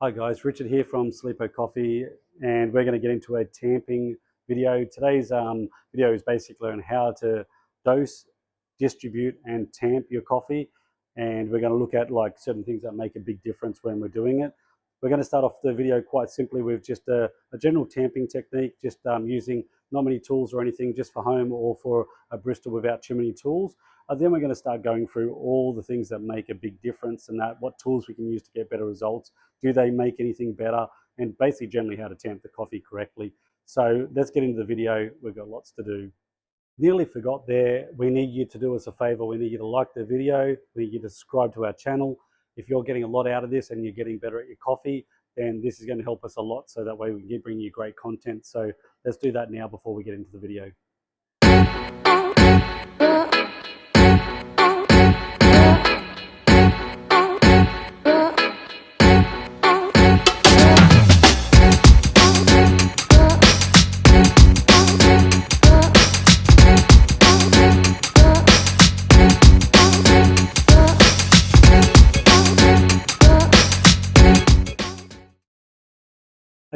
Hi guys, Richard here from Sleepo Coffee, and we're going to get into a tamping video. Today's video is basically on how to dose, distribute and tamp your coffee, and we're going to look at like certain things that make a big difference when we're doing it. We're going to start off the video quite simply with just a general tamping technique, just using not many tools or anything, just for home or for a barista without too many tools. Then we're going to start going through all the things that make a big difference and that what tools we can use to get better results. Do they make anything better? And basically generally how to tamp the coffee correctly. So let's get into the video. We've got lots to do. Nearly forgot there. We need you to do us a favor. We need you to like the video. We need you to subscribe to our channel. If you're getting a lot out of this and you're getting better at your coffee, then this is going to help us a lot, so that way we can bring you great content. So let's do that now before we get into the video.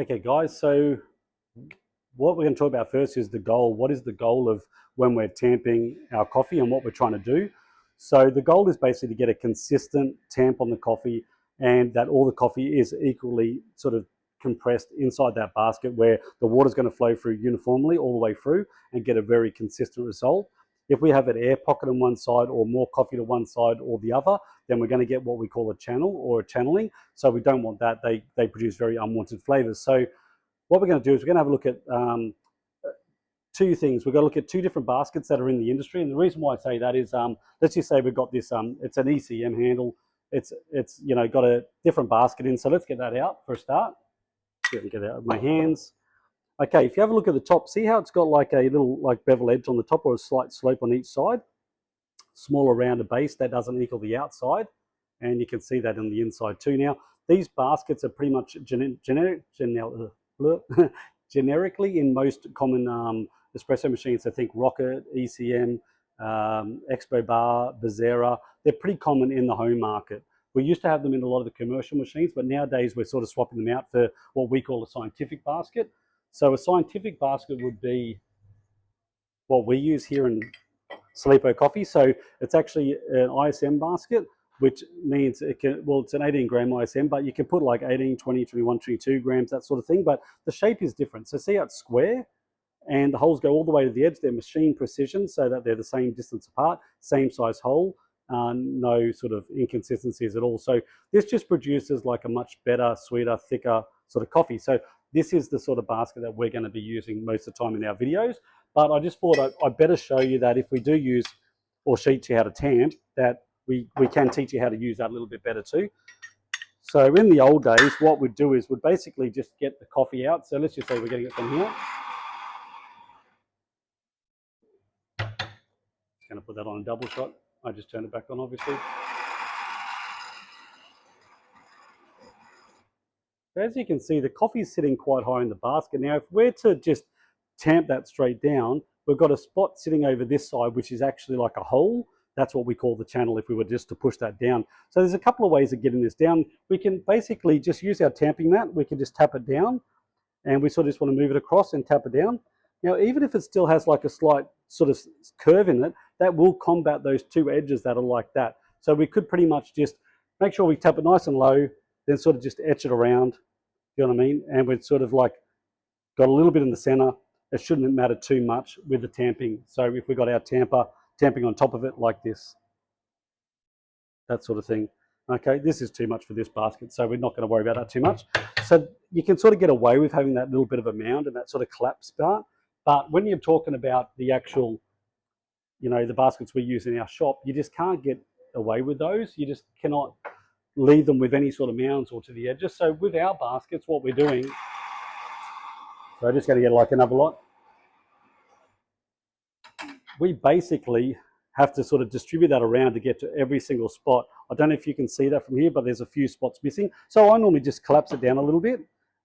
Okay guys, so what we're going to talk about first is the goal. What is the goal of when we're tamping our coffee and what we're trying to do? So the goal is basically to get a consistent tamp on the coffee, and that all the coffee is equally sort of compressed inside that basket, where the water is going to flow through uniformly all the way through and get a very consistent result. If we have an air pocket on one side or more coffee to one side or the other, then we're going to get what we call a channel or a channeling. So we don't want that. They produce very unwanted flavors. So what we're going to do is we're going to have a look at two things. We're going to look at two different baskets that are in the industry. And the reason why I say that is, let's just say we've got this, it's an ECM handle. It's got a different basket in. So let's get that out for a start. Get it out of my hands. Okay, if you have a look at the top, see how it's got like a little like bevel edge on the top or a slight slope on each side? Smaller rounded base, that doesn't equal the outside. And you can see that on the inside too. Now, these baskets are pretty much generically in most common espresso machines. I think Rocket, ECM, Expo Bar, Becerra, they're pretty common in the home market. We used to have them in a lot of the commercial machines, but nowadays we're sort of swapping them out for what we call a scientific basket. So a scientific basket would be what we use here in Sleepo Coffee. So it's actually an ISM basket, which means it can, well, it's an 18 gram ISM, but you can put like 18, 20, 21, 22 grams, that sort of thing. But the shape is different. So see how it's square and the holes go all the way to the edge. They're machine precision so that they're the same distance apart, same size hole, no sort of inconsistencies at all. So this just produces like a much better, sweeter, thicker sort of coffee. So this is the sort of basket that we're going to be using most of the time in our videos. But I just thought I'd better show you that if we do use or teach you how to tamp, that we can teach you how to use that a little bit better too. So in the old days, what we'd do is we'd basically just get the coffee out. So let's just say we're getting it from here. Just going to put that on a double shot. I just turned it back on, obviously. So as you can see, the coffee is sitting quite high in the basket. Now, if we're to just tamp that straight down, we've got a spot sitting over this side, which is actually like a hole. That's what we call the channel if we were just to push that down. So there's a couple of ways of getting this down. We can basically just use our tamping mat. We can just tap it down, and we sort of just want to move it across and tap it down. Now, even if it still has like a slight sort of curve in it, that will combat those two edges that are like that. So we could pretty much just make sure we tap it nice and low, then sort of just etch it around, you know what I mean? And we've sort of like got a little bit in the center. It shouldn't matter too much with the tamping. So if we got our tamping on top of it like this, that sort of thing. Okay, this is too much for this basket, so we're not going to worry about that too much. So you can sort of get away with having that little bit of a mound and that sort of collapse part. But when you're talking about the actual, the baskets we use in our shop, you just can't get away with those. You just cannot leave them with any sort of mounds or to the edges. So with our baskets, what we're doing, so I'm just going to get like another lot. We basically have to sort of distribute that around to get to every single spot. I don't know if you can see that from here, but there's a few spots missing. So I normally just collapse it down a little bit,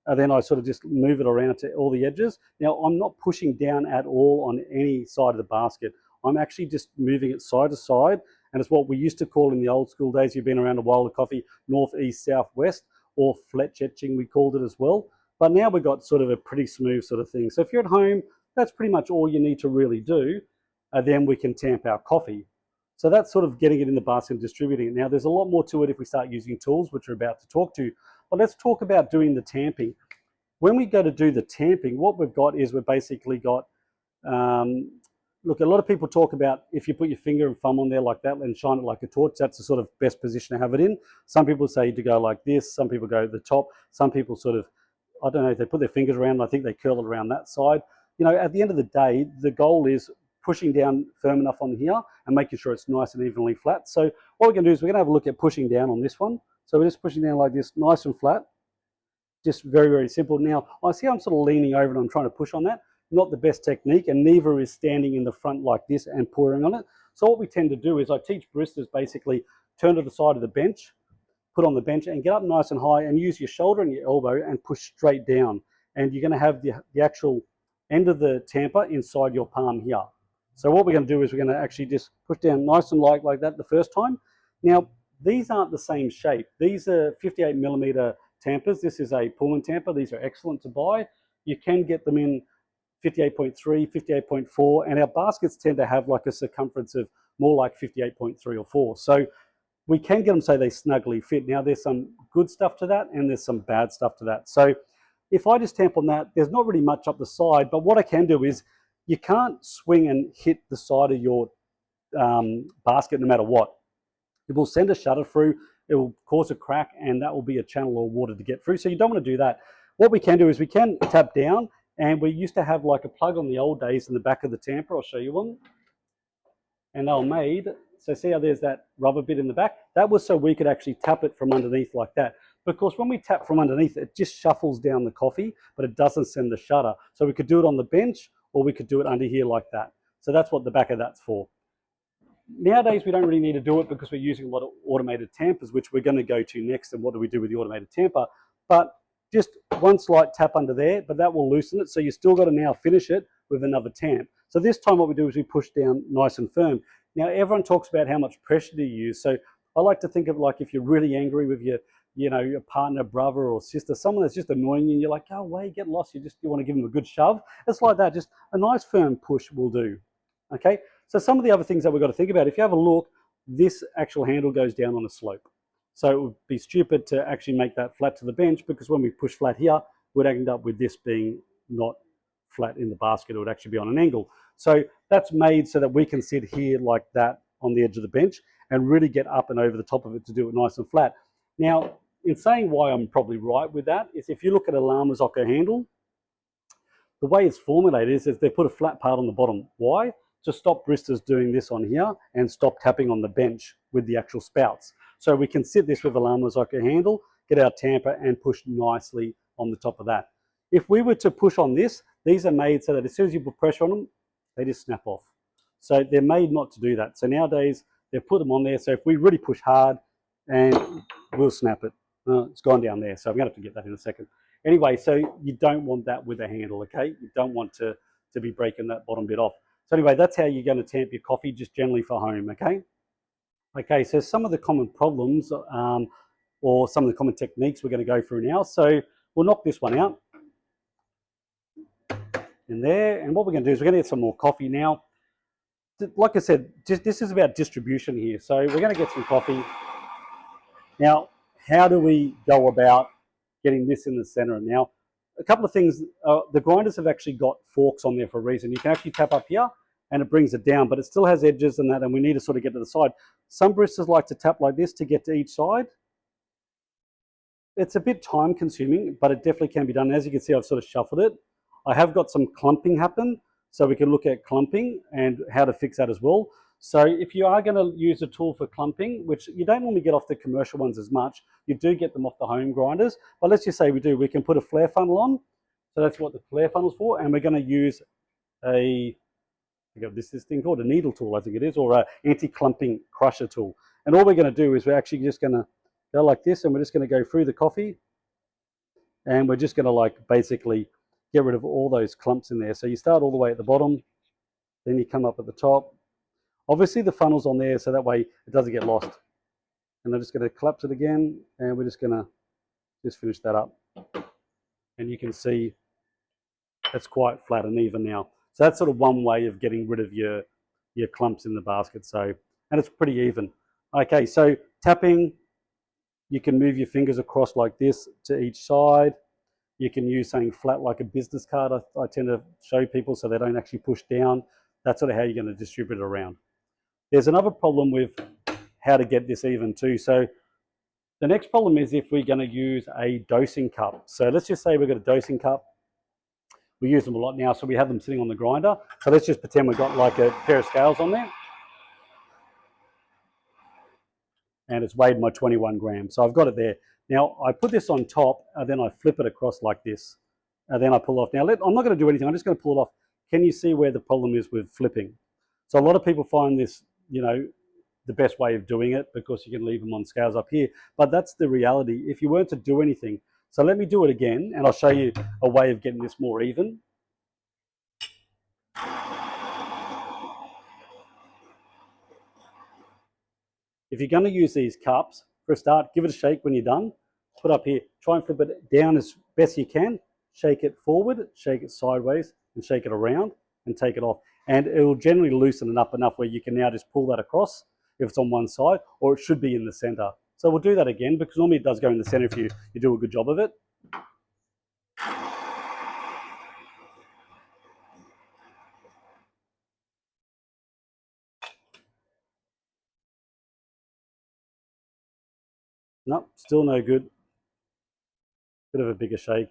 and then I sort of just move it around to all the edges. Now, I'm not pushing down at all on any side of the basket. I'm actually just moving it side to side, and it's what we used to call in the old school days, you've been around a while, of coffee, north, east, south, west. or fletch etching, we called it as well. But now we've got sort of a pretty smooth sort of thing. So if you're at home, that's pretty much all you need to really do. Then we can tamp our coffee. So that's sort of getting it in the basket and distributing it. Now there's a lot more to it if we start using tools, which we're about to talk to. But let's talk about doing the tamping. When we go to do the tamping, what we've got is we've basically got, look, a lot of people talk about if you put your finger and thumb on there like that and shine it like a torch, that's the sort of best position to have it in. Some people say to go like this, some people go to the top, some people sort of, I don't know, they put their fingers around, I think they curl it around that side. You know, at the end of the day, the goal is pushing down firm enough on here and making sure it's nice and evenly flat. So what we're going to do is we're going to have a look at pushing down on this one. So we're just pushing down like this, nice and flat. Just very, very simple. Now, I see I'm sort of leaning over and I'm trying to push on that. Not the best technique, and neither is standing in the front like this and pouring on it. So what we tend to do is I teach baristas basically turn to the side of the bench, put on the bench and get up nice and high and use your shoulder and your elbow and push straight down. And you're going to have the actual end of the tamper inside your palm here. So what we're going to do is we're going to actually just push down nice and light like that the first time. Now, these aren't the same shape. These are 58mm tampers. This is a Pullman tamper. These are excellent to buy. You can get them in 58.3, 58.4, and our baskets tend to have like a circumference of more like 58.3 or 4. So we can get them so they snugly fit. Now there's some good stuff to that and there's some bad stuff to that. So if I just tamp on that, there's not really much up the side, but what I can do is you can't swing and hit the side of your basket no matter what. It will send a shutter through, it will cause a crack, and that will be a channel of water to get through. So you don't want to do that. What we can do is we can tap down, and we used to have like a plug on the old days in the back of the tamper. I'll show you one. And they were made, so see how there's that rubber bit in the back? That was so we could actually tap it from underneath like that. Because when we tap from underneath, it just shuffles down the coffee, but it doesn't send the shutter. So we could do it on the bench, or we could do it under here like that. So that's what the back of that's for. Nowadays, we don't really need to do it because we're using a lot of automated tampers, which we're going to go to next. And what do we do with the automated tamper? But just one slight tap under there, but that will loosen it. So you still got to now finish it with another tamp. So this time what we do is we push down nice and firm. Now everyone talks about how much pressure to use. So I like to think of like if you're really angry with your, you know, your partner, brother or sister, someone that's just annoying you and you're like, go away, get lost. You want to give them a good shove. It's like that. Just a nice firm push will do. Okay. So some of the other things that we've got to think about, if you have a look, this actual handle goes down on a slope. So it would be stupid to actually make that flat to the bench, because when we push flat here, we'd end up with this being not flat in the basket. It would actually be on an angle. So that's made so that we can sit here like that on the edge of the bench and really get up and over the top of it to do it nice and flat. Now, in saying why I'm probably right with that is if you look at a Llama Zocco handle, the way it's formulated is they put a flat part on the bottom. Why? To stop baristas doing this on here and stop tapping on the bench with the actual spouts. So we can sit this with a Llama Zocco handle, get our tamper and push nicely on the top of that. If we were to push on this, these are made so that as soon as you put pressure on them, they just snap off. So they're made not to do that. So nowadays, they've put them on there. So if we really push hard, and we'll snap it. It's gone down there. So I'm going to have to get that in a second. Anyway, so you don't want that with a handle, okay? You don't want to be breaking that bottom bit off. So anyway, that's how you're going to tamp your coffee, just generally for home, okay? Okay, so some of the common problems or some of the common techniques we're going to go through now. So we'll knock this one out in there. And what we're going to do is we're going to get some more coffee now. Like I said, this is about distribution here. So we're going to get some coffee. Now, how do we go about getting this in the center? Now, a couple of things. The grinders have actually got forks on there for a reason. You can actually tap up here and it brings it down, but it still has edges and that, and we need to sort of get to the side. Some baristas like to tap like this to get to each side. It's a bit time consuming, but it definitely can be done. As you can see, I've sort of shuffled it. I have got some clumping happen, so we can look at clumping and how to fix that as well. So if you are going to use a tool for clumping, which you don't normally get off the commercial ones as much, you do get them off the home grinders, but let's just say we do, we can put a flare funnel on. So that's what the flare funnel's for, and we're going to use this thing called a needle tool, I think it is, or an anti-clumping crusher tool. And all we're going to do is we're actually just going to go like this, and we're just going to go through the coffee, and we're just going to like basically get rid of all those clumps in there. So you start all the way at the bottom, then you come up at the top. Obviously the funnel's on there so that way it doesn't get lost. And I'm just going to collapse it again, and we're just going to Just finish that up. And you can see it's quite flat and even now. So that's sort of one way of getting rid of your clumps in the basket. So, and it's pretty even. Okay, so tapping, you can move your fingers across like this to each side. You can use something flat like a business card. I tend to show people so they don't actually push down. That's sort of how you're going to distribute it around. There's another problem with how to get this even too. So the next problem is if we're going to use a dosing cup. So let's just say we've got a dosing cup. We use them a lot now, so we have them sitting on the grinder. So let's just pretend we've got like a pair of scales on there. And it's weighed my 21 grams. So I've got it there. Now I put this on top and then I flip it across like this. And then I pull off. Now I'm not going to do anything. I'm just going to pull it off. Can you see where the problem is with flipping? So a lot of people find this, the best way of doing it because you can leave them on scales up here. But that's the reality. If you weren't to do anything. So let me do it again and I'll show you a way of getting this more even. If you're going to use these cups, for a start, give it a shake when you're done. Put up here, try and flip it down as best you can. Shake it forward, shake it sideways, and shake it around, and take it off. And it will generally loosen it up enough where you can now just pull that across if it's on one side, or it should be in the center. So we'll do that again, because normally it does go in the center if you do a good job of it. Nope, still no good. Bit of a bigger shake.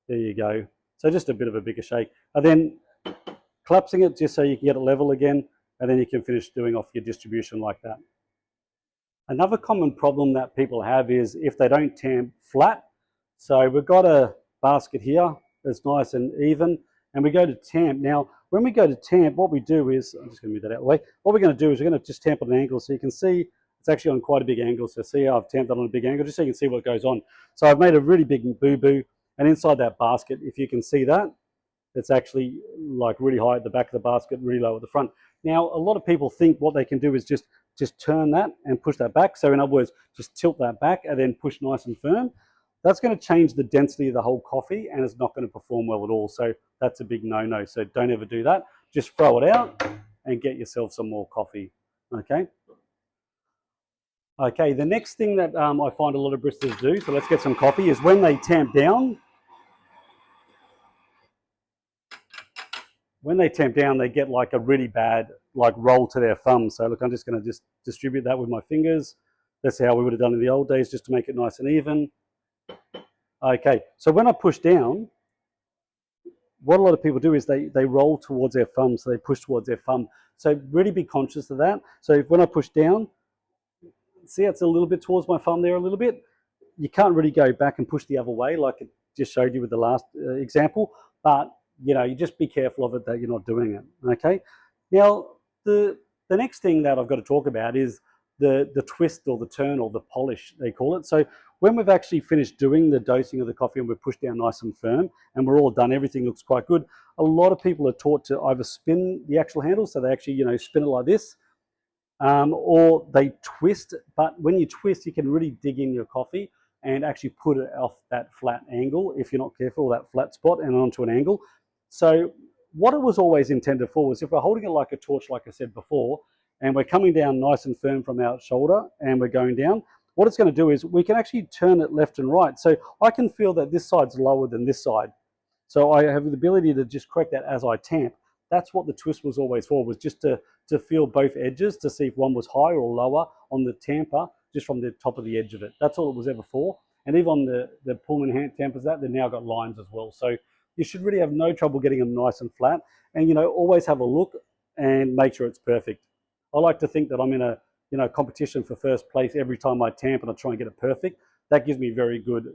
There you go. So just a bit of a bigger shake. And then collapsing it just so you can get it level again, and then you can finish doing off your distribution like that. Another common problem that people have is if they don't tamp flat. So we've got a basket here that's nice and even, and we go to tamp. Now, when we go to tamp, what we do is, I'm just going to move that out of the way. What we're going to do is we're going to just tamp at an angle so you can see it's actually on quite a big angle. So see how I've tamped that on a big angle, just so you can see what goes on. So I've made a really big boo-boo, and inside that basket, if you can see that, it's actually like really high at the back of the basket, really low at the front. Now, a lot of people think what they can do is just turn that and push that back. So in other words, just tilt that back and then push nice and firm. That's going to change the density of the whole coffee and it's not going to perform well at all. So that's a big no-no. So don't ever do that. Just throw it out and get yourself some more coffee. Okay. Okay, the next thing that I find a lot of baristas do, so let's get some coffee, is when they tamp down. When they tamp down, they get like a really bad like roll to their thumb. So look, I'm just going to just distribute that with my fingers. That's how we would have done in the old days, just to make it nice and even. Okay, so when I push down, what a lot of people do is they roll towards their thumb, so they push towards their thumb. So really be conscious of that. So when I push down, see it's a little bit towards my thumb there a little bit. You can't really go back and push the other way like it just showed you with the last example, but you just be careful of it that you're not doing it, okay? Now, the next thing that I've got to talk about is the twist or the turn or the polish, they call it. So when we've actually finished doing the dosing of the coffee and we've pushed down nice and firm and we're all done, everything looks quite good, a lot of people are taught to either spin the actual handle, so they actually, spin it like this, or they twist, but when you twist, you can really dig in your coffee and actually put it off that flat angle if you're not careful, that flat spot, and onto an angle. So what it was always intended for was if we're holding it like a torch, like I said before, and we're coming down nice and firm from our shoulder and we're going down, what it's going to do is we can actually turn it left and right. So I can feel that this side's lower than this side. So I have the ability to just correct that as I tamp. That's what the twist was always for, was just to feel both edges to see if one was higher or lower on the tamper, just from the top of the edge of it. That's all it was ever for. And even on the Pullman hand tampers, they've now got lines as well. So you should really have no trouble getting them nice and flat. And always have a look and make sure it's perfect. I like to think that I'm in a competition for first place every time I tamp and I try and get it perfect. That gives me very good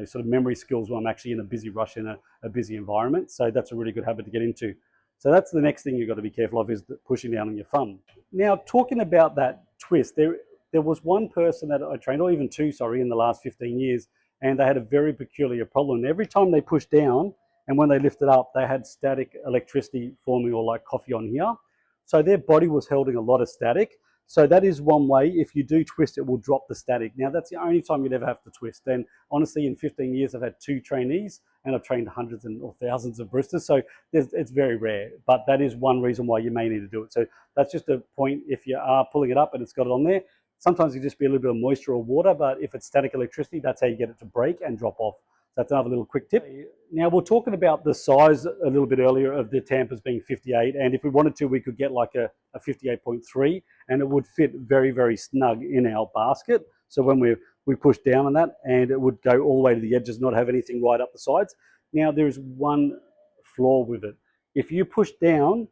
sort of memory skills when I'm actually in a busy rush in a busy environment. So that's a really good habit to get into. So that's the next thing you've got to be careful of, is pushing down on your thumb. Now, talking about that twist, there was one person that I trained, or even two, sorry, in the last 15 years, and they had a very peculiar problem. Every time they pushed down and when they lifted up, they had static electricity forming, or like coffee on here. So their body was holding a lot of static. So that is one way. If you do twist, it will drop the static. Now, that's the only time you'd ever have to twist. And honestly, in 15 years, I've had 2 trainees and I've trained hundreds or thousands of baristas. So it's very rare, but that is one reason why you may need to do it. So that's just a point. If you are pulling it up and it's got it on there, sometimes it just be a little bit of moisture or water, but if it's static electricity, that's how you get it to break and drop off. So that's another little quick tip. Now, we're talking about the size a little bit earlier of the tampers being 58, and if we wanted to, we could get like a 58.3, and it would fit very, very snug in our basket. So when we push down on that, and it would go all the way to the edges, not have anything right up the sides. Now, there is one flaw with it. If you push down,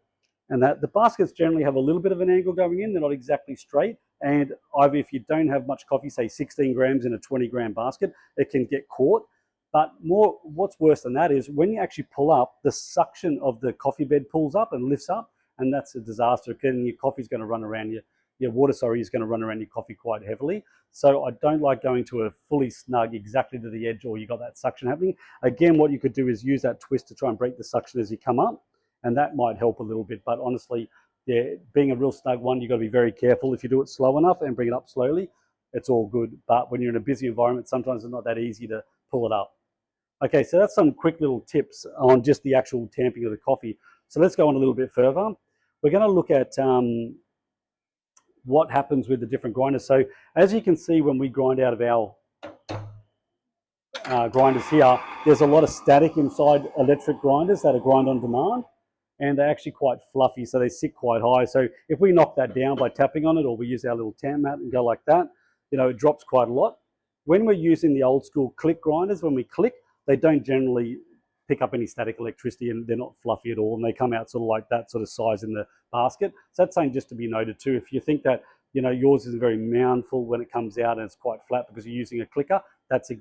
and that the baskets generally have a little bit of an angle going in, they're not exactly straight, and if you don't have much coffee, say 16 grams in a 20-gram basket, it can get caught. But what's worse than that is when you actually pull up, the suction of the coffee bed pulls up and lifts up, and that's a disaster. And your coffee's going to run around your water, sorry, is going to run around your coffee quite heavily. So I don't like going to a fully snug exactly to the edge, or you got that suction happening. Again, what you could do is use that twist to try and break the suction as you come up, and that might help a little bit. But honestly, yeah, being a real snug one, you've got to be very careful. If you do it slow enough and bring it up slowly, it's all good. But when you're in a busy environment, sometimes it's not that easy to pull it up. Okay, so that's some quick little tips on just the actual tamping of the coffee. So let's go on a little bit further. We're going to look at what happens with the different grinders. So as you can see, when we grind out of our grinders here, there's a lot of static inside electric grinders that are grind on demand, and they're actually quite fluffy, so they sit quite high. So if we knock that down by tapping on it, or we use our little tamp mat and go like that, it drops quite a lot. When we're using the old school click grinders, when we click, they don't generally pick up any static electricity, and they're not fluffy at all, and they come out sort of like that sort of size in the basket. So that's something just to be noted too. If you think that yours is very moundful when it comes out and it's quite flat because you're using a clicker, that's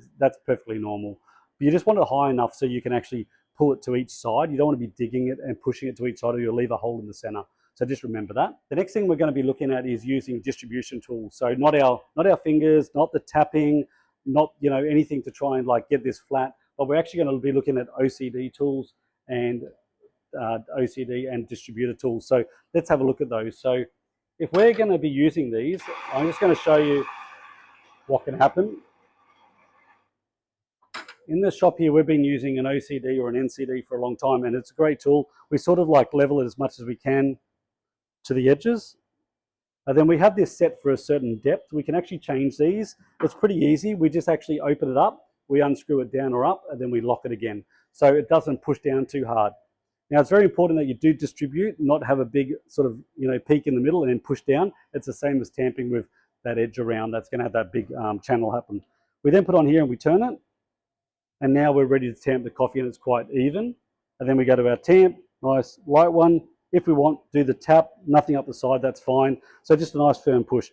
perfectly normal. But you just want it high enough so you can actually pull it to each side. You don't want to be digging it and pushing it to each side, or you'll leave a hole in the center. So just remember that. The next thing we're going to be looking at is using distribution tools. So not our fingers, not the tapping, not anything to try and get this flat. But we're actually going to be looking at OCD tools and OCD and distributor tools. So let's have a look at those. So if we're going to be using these, I'm just going to show you what can happen. In the shop here, we've been using an OCD or an NCD for a long time, and it's a great tool. We sort of level it as much as we can to the edges. And then we have this set for a certain depth. We can actually change these. It's pretty easy. We just actually open it up, we unscrew it down or up, and then we lock it again. So it doesn't push down too hard. Now, it's very important that you do distribute, not have a big sort of peak in the middle and then push down. It's the same as tamping with that edge around. That's going to have that big channel happen. We then put on here and we turn it, and now we're ready to tamp the coffee, and it's quite even. And then we go to our tamp, nice light one. If we want, do the tap, nothing up the side, that's fine. So just a nice firm push.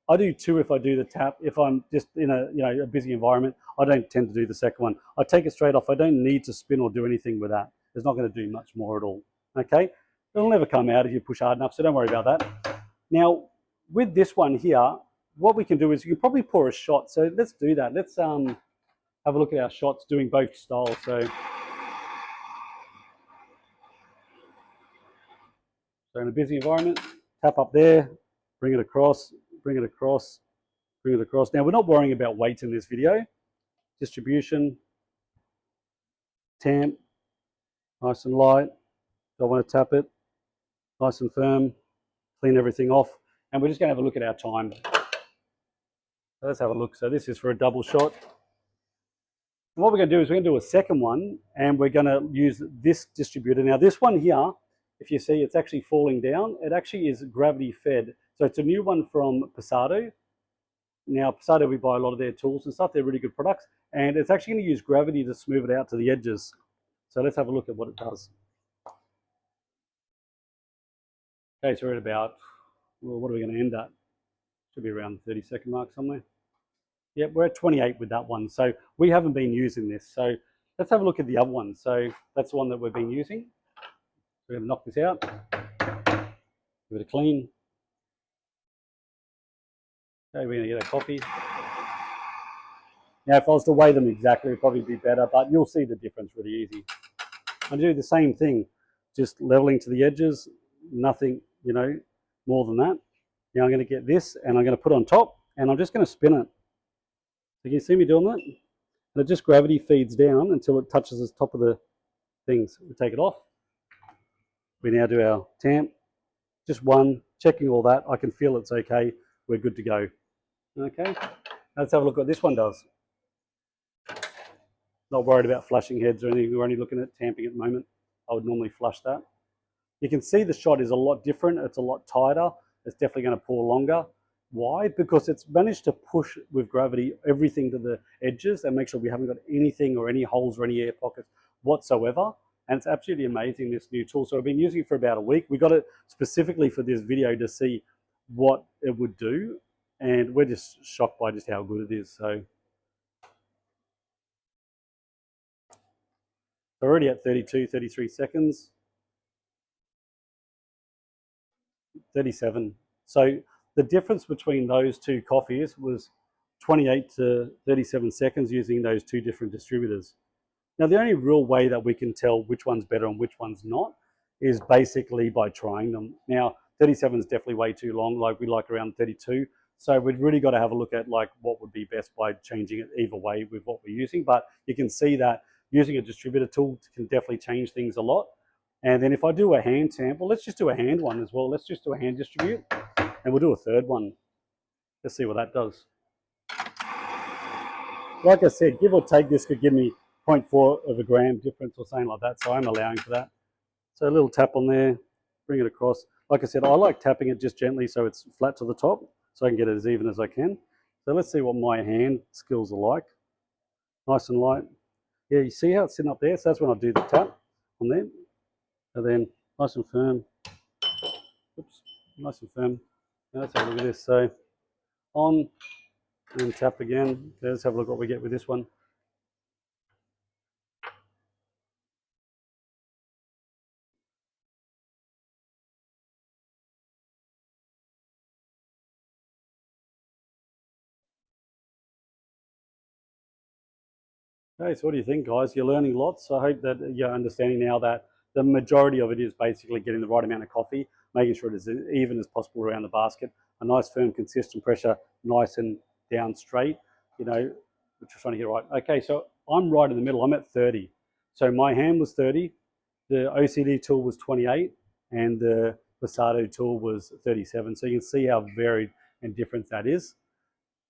I do 2 if I do the tap. If I'm just in a busy environment, I don't tend to do the second one. I take it straight off. I don't need to spin or do anything with that. It's not going to do much more at all. Okay, it'll never come out if you push hard enough, so don't worry about that. Now, with this one here, what we can do is you can probably pour a shot. So let's do that. Let's have a look at our shots doing both styles. So in a busy environment, tap up there, bring it across, bring it across, bring it across. Now, we're not worrying about weight in this video. Distribution, tamp, nice and light. Don't want to tap it, nice and firm, clean everything off. And we're just going to have a look at our time. So let's have a look. So this is for a double shot. And what we're going to do is we're going to do a second one, and we're going to use this distributor. Now, this one here, if you see, it's actually falling down. It actually is gravity fed. So it's a new one from Passato. Now, Passato, we buy a lot of their tools and stuff. They're really good products. And it's actually going to use gravity to smooth it out to the edges. So let's have a look at what it does. Okay, so we're at about, well, what are we going to end at? Should be around the 30-second mark somewhere. Yep, we're at 28 with that one. So we haven't been using this. So let's have a look at the other one. So that's the one that we've been using. We're going to knock this out. Give it a clean. Okay, we're going to get a coffee. Now, if I was to weigh them exactly, it'd probably be better, but you'll see the difference really easy. I do the same thing, just leveling to the edges, nothing, more than that. Now I'm going to get this and I'm going to put it on top and I'm just going to spin it. So you can see me doing that? And it just gravity feeds down until it touches the top of the things. We take it off. We now do our tamp. Just one, checking all that. I can feel it's okay. We're good to go. Okay, let's have a look at what this one does. Not worried about flushing heads or anything. We're only looking at tamping at the moment. I would normally flush that. You can see the shot is a lot different. It's a lot tighter. It's definitely going to pour longer. Why? Because it's managed to push with gravity everything to the edges and make sure we haven't got anything or any holes or any air pockets whatsoever. And it's absolutely amazing, this new tool. So I've been using it for about a week. We got it specifically for this video to see what it would do. And we're just shocked by just how good it is. So already at 32, 33 seconds. 37. So the difference between those two coffees was 28 to 37 seconds using those two different distributors. Now, the only real way that we can tell which one's better and which one's not is basically by trying them. Now, 37 is definitely way too long. Like we like around 32. So we've really got to have a look at like what would be best by changing it either way with what we're using. But you can see that using a distributor tool can definitely change things a lot. And then if I do a hand sample, let's just do a hand one as well. Let's just do a hand distribute and we'll do a third one. Let's see what that does. Like I said, give or take, this could give me 0.4 of a gram difference or something like that. So I'm allowing for that. So a little tap on there, bring it across. Like I said, I like tapping it just gently so it's flat to the top so I can get it as even as I can. So let's see what my hand skills are like. Nice and light. Yeah, you see how it's sitting up there? So that's when I do the tap on there. And then nice and firm. Oops, nice and firm. Now let's have a look at this. So on and tap again. Okay, let's have a look what we get with this one. Okay, so what do you think, guys? You're learning lots. I hope that you're understanding now that the majority of it is basically getting the right amount of coffee, making sure it is as even as possible around the basket, a nice, firm, consistent pressure, nice and down straight, you know, we're just trying to get right. Okay, so I'm right in the middle. I'm at 30. So my hand was 30, the OCD tool was 28, and the Passato tool was 37. So you can see how varied and different that is.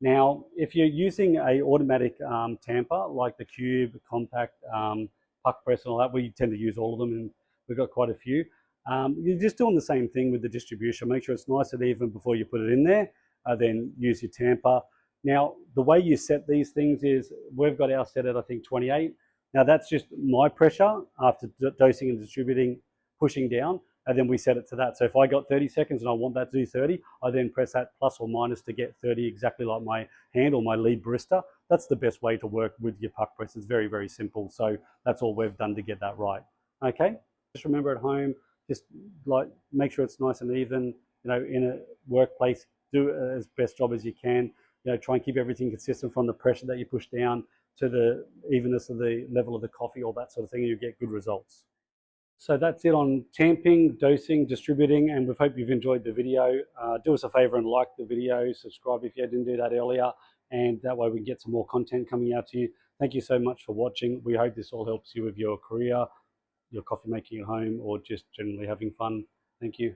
Now, if you're using a automatic tamper like the Cube, Compact, Puck Press and all that, we tend to use all of them and we've got quite a few. You're just doing the same thing with the distribution. Make sure it's nice and even before you put it in there, then use your tamper. Now, the way you set these things is we've got ours set at, I think, 28. Now, that's just my pressure after dosing and distributing, pushing down, and then we set it to that. So if I got 30 seconds and I want that to do 30, I then press that plus or minus to get 30, exactly like my hand or my lead barista. That's the best way to work with your puck press. It's very, very simple. So that's all we've done to get that right. Okay, just remember at home, just like make sure it's nice and even, you know, in a workplace, do as best job as you can. You know, try and keep everything consistent from the pressure that you push down to the evenness of the level of the coffee, all that sort of thing, and you get good results. So that's it on tamping, dosing, distributing, and we hope you've enjoyed the video. Do us a favor and like the video, subscribe if you didn't do that earlier, and that way we can get some more content coming out to you. Thank you so much for watching. We hope this all helps you with your career, your coffee making at home, or just generally having fun. Thank you.